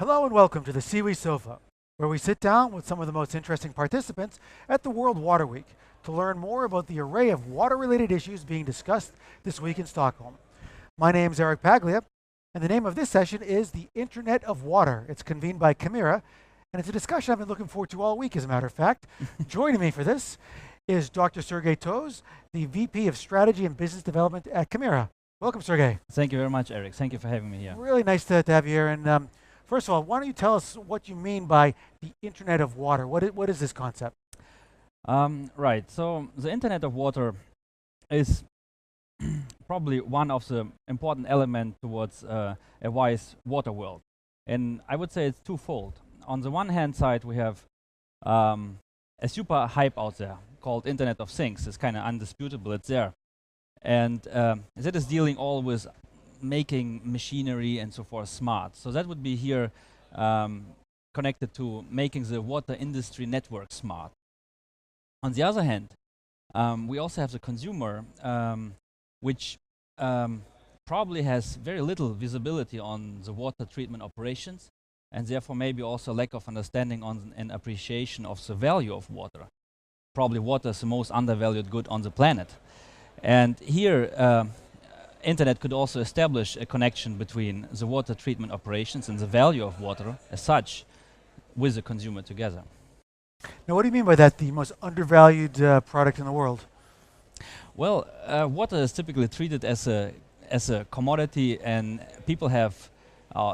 Hello and welcome to the Siwi Sofa, where we sit down with some of the most interesting participants at the World Water Week to learn more about the array of water-related issues being discussed this week in Stockholm. My name is Eric Paglia, and the name of this session is the Internet of Water. It's convened by Chimaera, and it's a discussion I've been looking forward to all week, as a matter of fact. Joining me for this is Dr. Sergey Toz, the VP of Strategy and Business Development at Chimaera. Welcome, Sergey. Thank you very much, Eric. Thank you for having me here. Really nice to have you here. And first of all, why don't you tell us what you mean by the Internet of Water? What is this concept? Right. So the Internet of Water is probably one of the important elements towards a wise water world. And I would say it's twofold. On the one hand side, we have a super hype out there called Internet of Things. It's kind of undisputable. It's there. And that is dealing all with making machinery and so forth smart. So that would be here connected to making the water industry network smart. On the other hand, we also have the consumer, which probably has very little visibility on the water treatment operations, and therefore maybe also lack of understanding on and appreciation of the value of water. Probably water is the most undervalued good on the planet. And here, Internet could also establish a connection between the water treatment operations and the value of water as such with the consumer together. Now, what do you mean by that, the most undervalued product in the world? Well, water is typically treated as a commodity, and people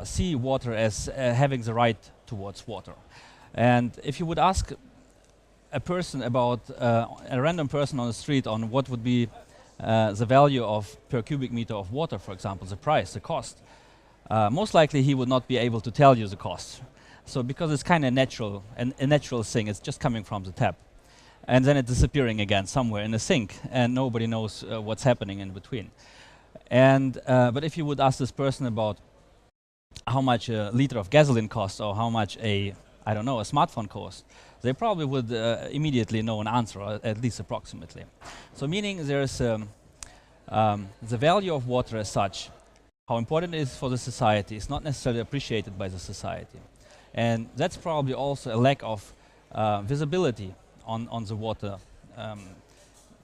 see water as having the right towards water. And if you would ask a person about a random person on the street on what would be the value of per cubic meter of water, for example, the price, the cost, most likely he would not be able to tell you the cost. So because it's kind of natural, a natural thing, it's just coming from the tap. And then it's disappearing again somewhere in the sink, and nobody knows what's happening in between. And but if you would ask this person about how much a liter of gasoline costs, or how much a smartphone costs, they probably would immediately know an answer, or at least approximately. So meaning there's the value of water as such, how important it is for the society, is not necessarily appreciated by the society. And that's probably also a lack of visibility on the water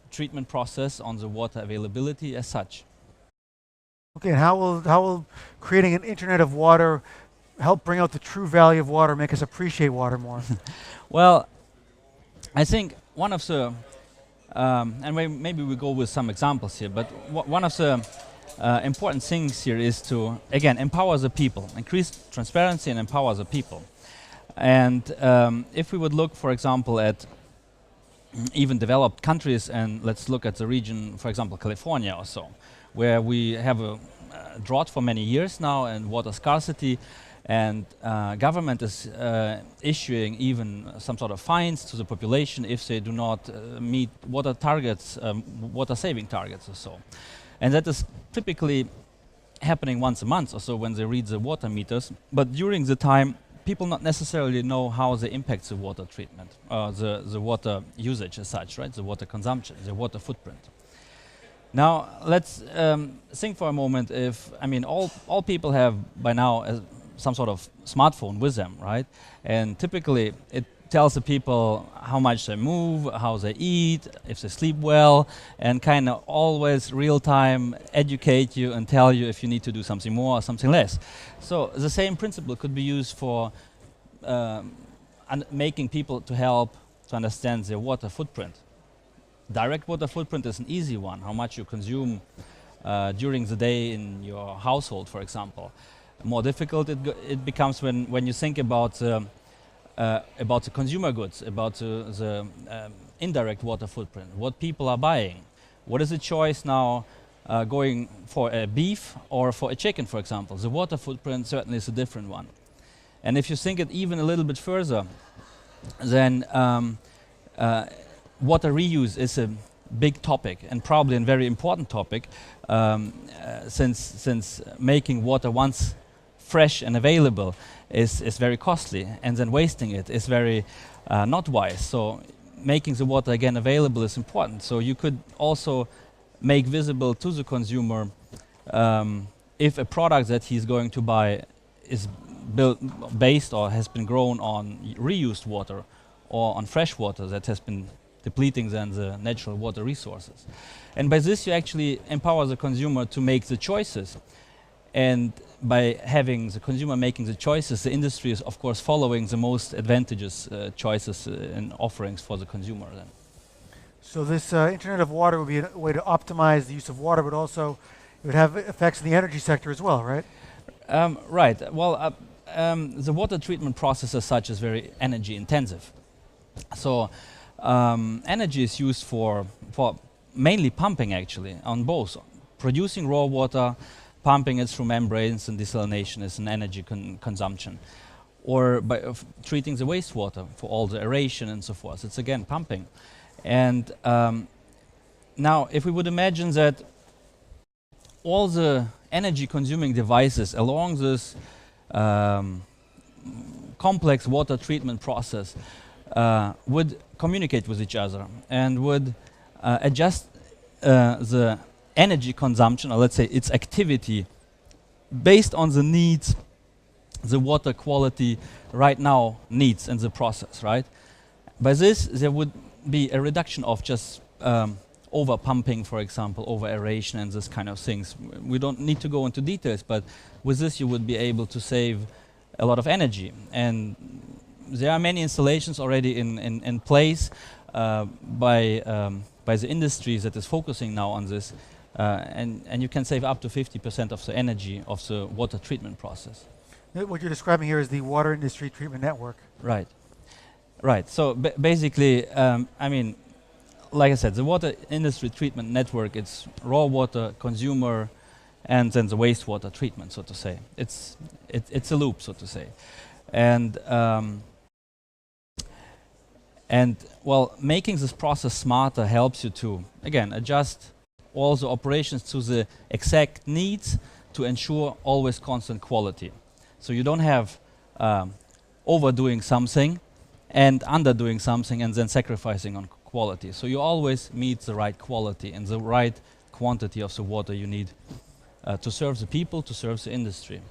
treatment process, on the water availability as such. Okay, and how will creating an Internet of Water help bring out the true value of water, make us appreciate water more? Well, I think one of the, and maybe we go with some examples here, but one of the important things here is to, again, empower the people, increase transparency and empower the people. And if we would look, for example, at even developed countries, and let's look at the region, for example, California or so, where we have a drought for many years now and water scarcity, and government is issuing even some sort of fines to the population if they do not meet water targets, water saving targets or so. And that is typically happening once a month or so when they read the water meters. But during the time, people not necessarily know how they impact the water treatment, the water usage as such, right? The water consumption, the water footprint. Now, let's think for a moment if, all people have by now some sort of smartphone with them, right? And typically it tells the people how much they move, how they eat, if they sleep well, and kind of always real-time educate you and tell you if you need to do something more or something less. So the same principle could be used for making people to help to understand their water footprint. Direct water footprint is an easy one, how much you consume during the day in your household, for example. More difficult it becomes when you think about the consumer goods, about the indirect water footprint, what people are buying. What is the choice now going for a beef or for a chicken, for example? The water footprint certainly is a different one. And if you think it even a little bit further, then water reuse is a big topic, and probably a very important topic, since making water once fresh and available is very costly, and then wasting it is very not wise. So making the water again available is important. So you could also make visible to the consumer if a product that he's going to buy is built based or has been grown on reused water or on fresh water that has been depleting then the natural water resources. And by this you actually empower the consumer to make the choices. And by having the consumer making the choices, the industry is of course following the most advantageous choices and offerings for the consumer then. So this Internet of Water would be a way to optimize the use of water, but also it would have effects in the energy sector as well, right? Right. Well, the water treatment process as such is very energy intensive. So energy is used for mainly pumping actually, on both. Producing raw water, pumping it through membranes, and desalination is an energy consumption. Or by treating the wastewater for all the aeration and so forth. It's again pumping. And now if we would imagine that all the energy consuming devices along this complex water treatment process would communicate with each other and would adjust the energy consumption, or let's say its activity, based on the needs the water quality right now needs in the process, right? By this there would be a reduction of just over pumping, for example, over aeration and this kind of things. We don't need to go into details, but with this you would be able to save a lot of energy. And there are many installations already in place by the industry that is focusing now on this, and you can save up to 50% of the energy of the water treatment process. What you're describing here is the water industry treatment network. Right. Right. So basically, I mean, like I said, the water industry treatment network, it's raw water, consumer, and then the wastewater treatment, so to say. It's a loop, so to say. And well, making this process smarter helps you to, again, adjust all the operations to the exact needs to ensure always constant quality. So you don't have overdoing something and underdoing something and then sacrificing on quality. So you always meet the right quality and the right quantity of the water you need to serve the people, to serve the industry.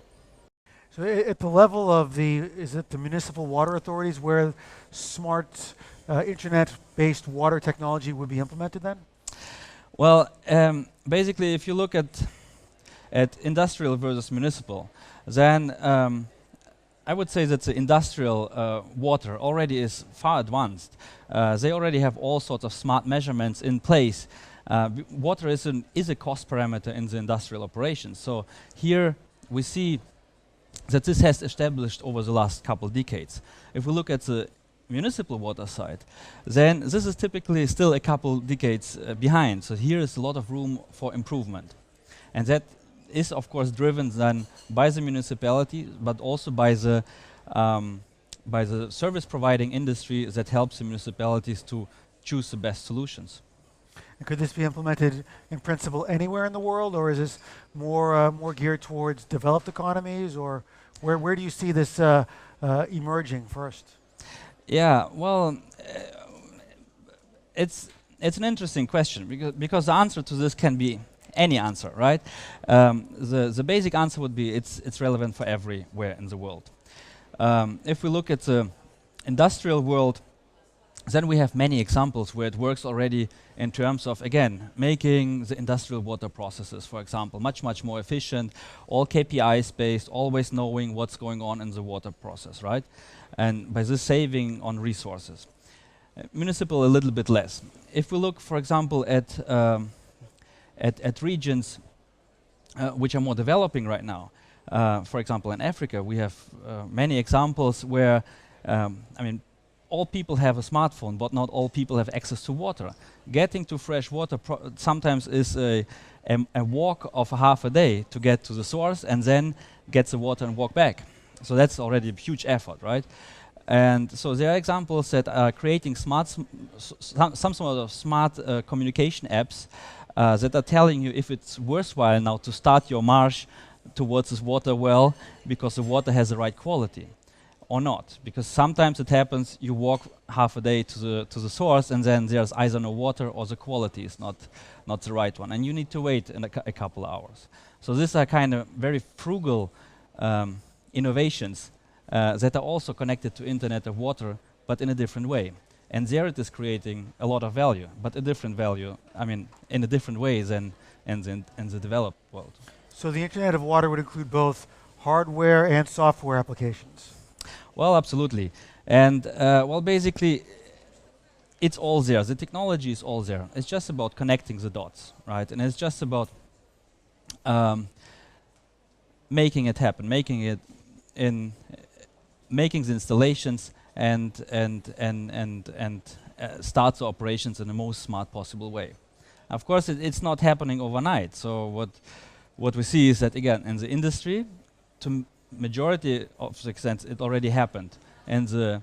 So at the level of is it the municipal water authorities where smart internet-based water technology would be implemented then? Well, basically if you look at industrial versus municipal, then I would say that the industrial water already is far advanced. They already have all sorts of smart measurements in place. Water is a cost parameter in the industrial operations. So here we see that this has established over the last couple decades. If we look at the municipal water side, then this is typically still a couple decades behind. So here is a lot of room for improvement. And that is of course driven then by the municipality, but also by the service providing industry that helps the municipalities to choose the best solutions. And could this be implemented in principle anywhere in the world, or is this more geared towards developed economies, or where do you see this emerging first? Yeah, well, it's an interesting question because the answer to this can be any answer, right? The basic answer would be it's relevant for everywhere in the world. If we look at the industrial world, then we have many examples where it works already in terms of, again, making the industrial water processes, for example, much more efficient, all KPIs based, always knowing what's going on in the water process, right? And by this saving on resources. Municipal a little bit less. If we look, for example, at regions which are more developing right now, for example, in Africa, we have many examples where, I mean, all people have a smartphone, but not all people have access to water. Getting to fresh water sometimes is a walk of half a day to get to the source and then get the water and walk back. So that's already a huge effort, right? And so there are examples that are creating some sort of smart communication apps that are telling you if it's worthwhile now to start your march towards this water well because the water has the right quality or not. Because sometimes it happens you walk half a day to the source and then there's either no water or the quality is not the right one, and you need to wait in a couple of hours. So these are kind of very frugal innovations that are also connected to Internet of Water, but in a different way. And there it is creating a lot of value, but a different value, I mean, in a different way than in the developed world. So the Internet of Water would include both hardware and software applications. Well, absolutely. And well, basically, it's all there. The technology is all there. It's just about connecting the dots, right? And it's just about making it happen, making the installations and start the operations in the most smart possible way. Of course, it's not happening overnight. So what we see is that, again, in the industry, to majority of the extent, it already happened. In the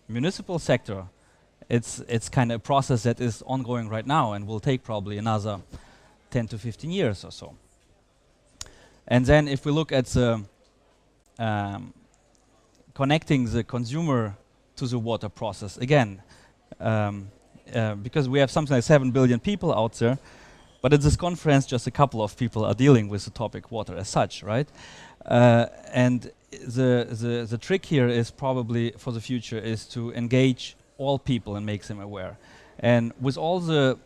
municipal sector, it's kind of a process that is ongoing right now and will take probably another 10 to 15 years or so. And then if we look at the connecting the consumer to the water process, again, because we have something like 7 billion people out there, but at this conference just a couple of people are dealing with the topic water as such, right? And the trick here is probably for the future is to engage all people and make them aware. And with all the,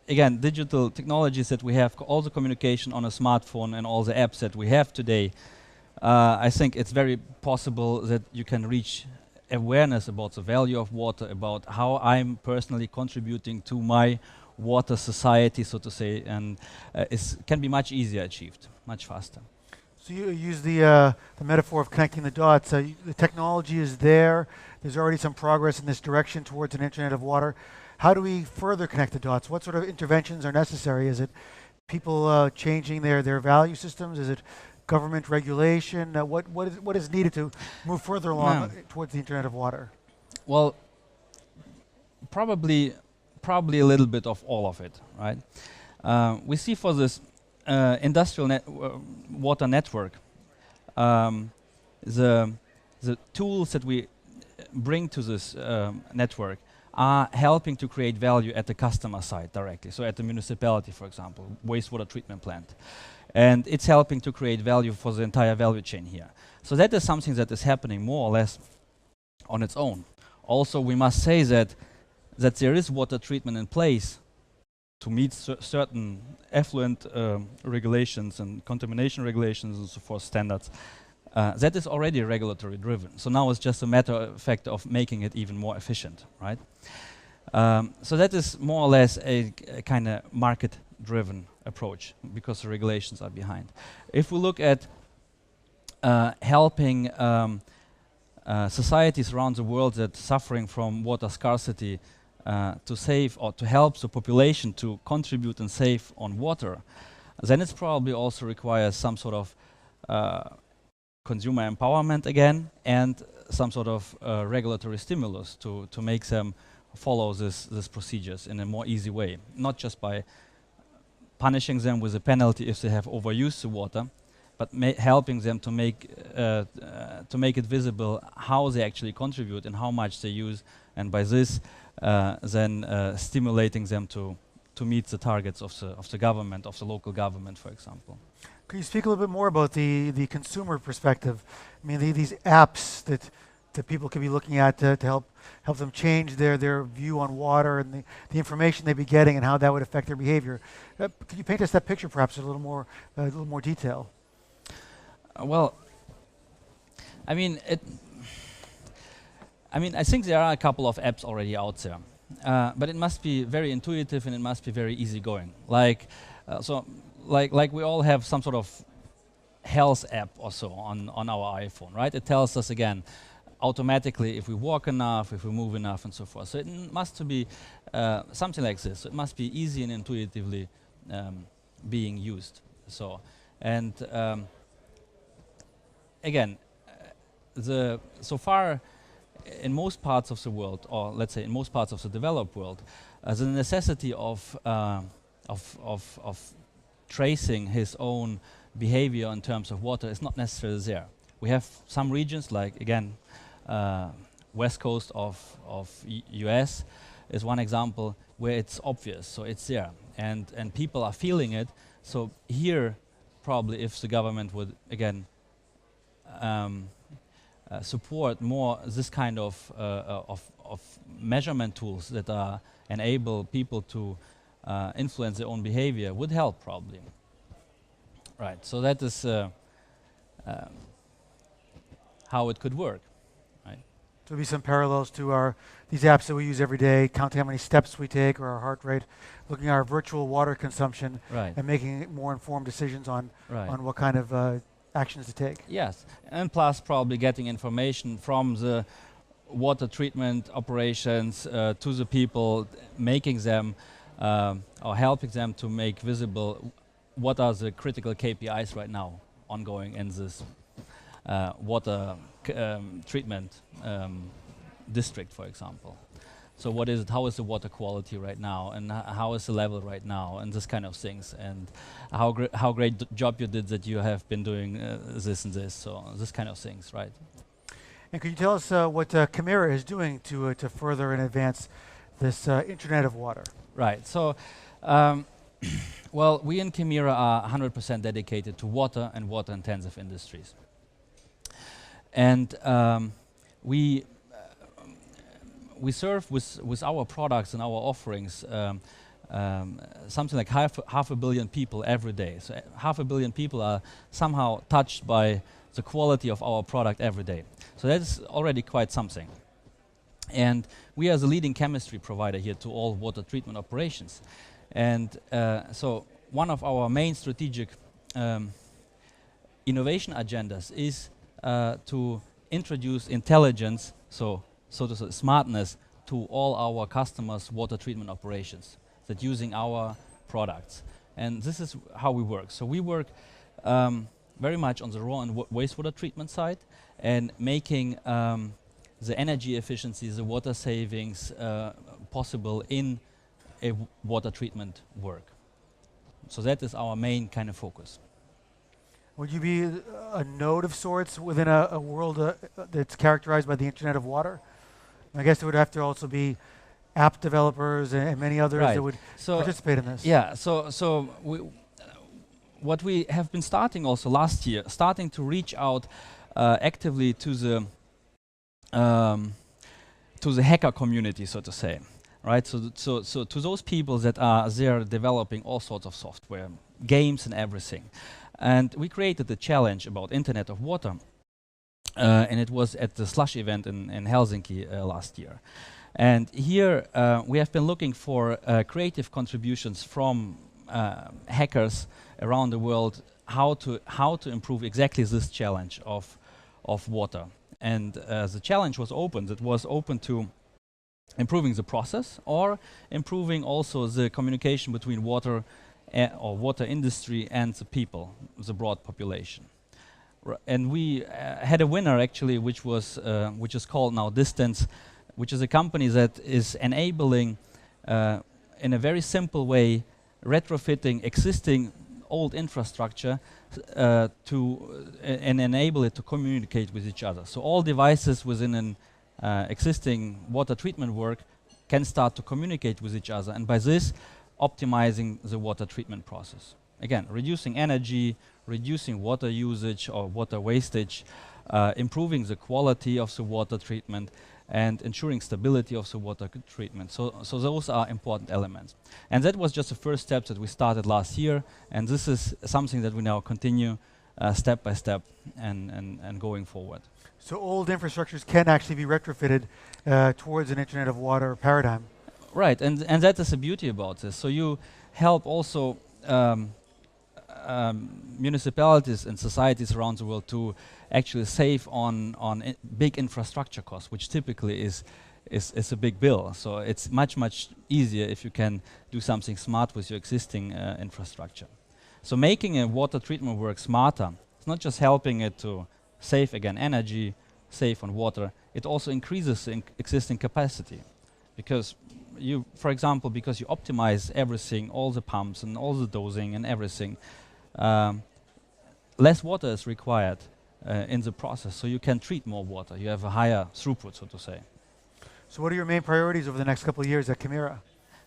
again, digital technologies that we have, all the communication on a smartphone and all the apps that we have today, I think it's very possible that you can reach awareness about the value of water, about how I'm personally contributing to my water society, so to say, and can be much easier achieved, much faster. So you use the metaphor of connecting the dots. The technology is there. There's already some progress in this direction towards an Internet of Water. How do we further connect the dots? What sort of interventions are necessary? Is it people changing their value systems? Is it government regulation? What is needed to move further along towards the Internet of Water? Well, probably a little bit of all of it, right? We see for this industrial water network, the tools that we bring to this network are helping to create value at the customer side directly. So at the municipality, for example, wastewater treatment plant. And it's helping to create value for the entire value chain here. So that is something that is happening more or less on its own. Also, we must say that there is water treatment in place to meet certain effluent regulations and contamination regulations and so forth, standards. That is already regulatory driven. So now it's just a matter of fact of making it even more efficient, right? So that is more or less a kind of market-driven approach because the regulations are behind. If we look at helping societies around the world that are suffering from water scarcity to save or to help the population to contribute and save on water, then it probably also requires some sort of consumer empowerment again and some sort of regulatory stimulus to make them follow these procedures in a more easy way, not just by punishing them with a penalty if they have overused the water, but helping them to make it visible how they actually contribute and how much they use, and by this then stimulating them to meet the targets of the government, of the local government, for example. Can you speak a little bit more about the consumer perspective? I mean, these apps that people can be looking at to help them change their view on water and the information they'd be getting and how that would affect their behavior. Could you paint us that picture perhaps in a little more detail? Well, I mean, I think there are a couple of apps already out there, but it must be very intuitive and it must be very easygoing. Like we all have some sort of health app or so on our iPhone, right? It tells us again automatically if we walk enough, if we move enough, and so forth. So it must be something like this. So it must be easy and intuitively being used. So and again, so far in most parts of the world, or let's say in most parts of the developed world, the necessity of tracing his own behavior in terms of water is not necessarily there. We have some regions, like again, west coast of US is one example where it's obvious, so it's there, and people are feeling it. So here, probably, if the government would again support more this kind of measurement tools that enable people to influence their own behavior would help probably. Right. So that is how it could work. Right. So there'll be some parallels to these apps that we use every day, counting how many steps we take or our heart rate, looking at our virtual water consumption, Right. and making more informed decisions on what kind of actions to take. Yes, and plus probably getting information from the water treatment operations to the people, making them or helping them to make visible what are the critical KPIs right now ongoing in this water treatment district, for example. So what is it? How is the water quality right now, and how is the level right now, and this kind of things, and how great job you did that you have been doing this and this. So this kind of things, right? And could you tell us what Chimaera is doing to further and advance this Internet of Water? Right. So, well, we in Chimaera are 100% dedicated to water and water-intensive industries, and we serve with our products and our offerings something like half a billion people every day. So half a billion people are somehow touched by the quality of our product every day. So that's already quite something. And we are the leading chemistry provider here to all water treatment operations. And so one of our main strategic innovation agendas is to introduce intelligence, so to say smartness, to all our customers' water treatment operations that using our products. And this is how we work. So we work very much on the raw and wastewater treatment side, and making the energy efficiencies, the water savings possible in a water treatment work. So that is our main kind of focus. Would you be a node of sorts within a world that's characterized by the Internet of Water? I guess there would have to also be app developers and many others that would participate in this. Yeah, so what we have been starting also last year, starting to reach out actively to the hacker community, so to say, right? So to those people that are there developing all sorts of software, games and everything. And we created a challenge about Internet of Water, and it was at the Slush event in Helsinki last year. And here we have been looking for creative contributions from hackers around the world, how to improve exactly this challenge of water. And the challenge was open. It was open to improving the process or improving also the communication between water or water industry and the people, the broad population. And we had a winner actually, which is called now Distance, which is a company that is enabling in a very simple way retrofitting existing old infrastructure and enable it to communicate with each other. So all devices within an existing water treatment work can start to communicate with each other, and by this optimizing the water treatment process. Again, reducing energy, reducing water usage or water wastage, improving the quality of the water treatment, and ensuring stability of the water treatment. So those are important elements. And that was just the first step that we started last year, and this is something that we now continue step by step and going forward. So old infrastructures can actually be retrofitted towards an Internet of Water paradigm. Right, and that is the beauty about this. So you help also municipalities and societies around the world to actually save on big infrastructure costs, which typically is a big bill. So it's much easier if you can do something smart with your existing infrastructure. So making a water treatment work smarter, it's not just helping it to save again energy, save on water, it also increases existing capacity. Because you, for example, because you optimize everything, all the pumps and all the dosing and everything, less water is required in the process, so you can treat more water. You have a higher throughput, so to say. So what are your main priorities over the next couple of years at Chimaera?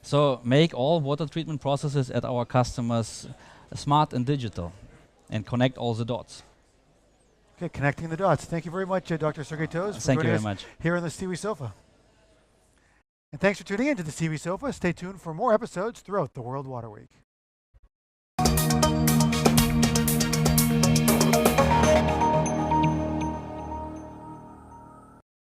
So make all water treatment processes at our customers smart and digital, and connect all the dots. Okay, connecting the dots. Thank you very much, Dr. Sergey Toz, for Thank you joining very us much. here on the Siwi Sofa. And thanks for tuning in to the Siwi Sofa. Stay tuned for more episodes throughout the World Water Week.